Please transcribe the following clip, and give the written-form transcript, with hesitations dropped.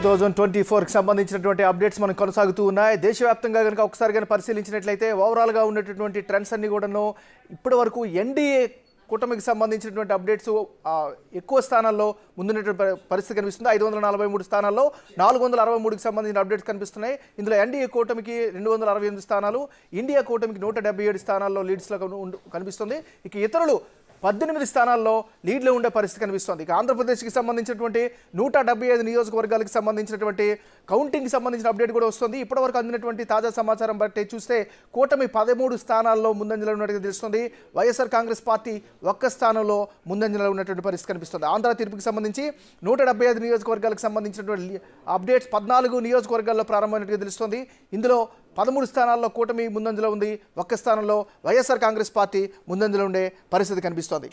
2024కి సంబంధించినటువంటి అప్డేట్స్ మనకు కొనసాగుతూ ఉన్నాయి. దేశవ్యాప్తంగా కనుక ఒకసారి కానీ పరిశీలించినట్లయితే ఓవరాల్గా ఉన్నటువంటి ట్రెండ్స్ అన్ని కూడాను ఇప్పటి వరకు ఎన్డీఏ కూటమికి సంబంధించినటువంటి అప్డేట్స్ ఎక్కువ స్థానాల్లో ముందున్నటువంటి పరిస్థితి కనిపిస్తుంది. 543 స్థానాల్లో 463కి సంబంధించిన అప్డేట్స్ కనిపిస్తున్నాయి. ఇందులో ఎన్డీఏ కూటమికి 268 స్థానాలు, ఇండియా కూటమికి 177 స్థానాల్లో లీడ్స్లో కనిపిస్తుంది. ఇక ఇతరులు 18 స్థానాల్లో లీడ్లో ఉండే పరిస్థితి కనిపిస్తోంది. ఇక ఆంధ్రప్రదేశ్కి సంబంధించినటువంటి 175 నియోజకవర్గాలకు సంబంధించినటువంటి కౌంటింగ్కి సంబంధించిన అప్డేట్ కూడా వస్తుంది. ఇప్పటివరకు అందినటువంటి తాజా సమాచారం బట్టి చూస్తే కూటమి 13 స్థానాల్లో ముందంజలో ఉన్నట్టుగా తెలుస్తుంది. వైఎస్ఆర్ కాంగ్రెస్ పార్టీ ఒక్క స్థానంలో ముందంజలో ఉన్నటువంటి పరిస్థితి కనిపిస్తుంది. ఆంధ్ర తీర్పుకి సంబంధించి 175 నియోజకవర్గాలకు సంబంధించినటువంటి అప్డేట్స్ 14 నియోజకవర్గాల్లో ప్రారంభమైనట్టుగా తెలుస్తుంది. ఇందులో 13 స్థానాల్లో కూటమి ముందంజలో ఉంది, ఒక్క స్థానంలో వైఎస్ఆర్ కాంగ్రెస్ పార్టీ ముందంజలో ఉండే పరిస్థితి కనిపిస్తోంది.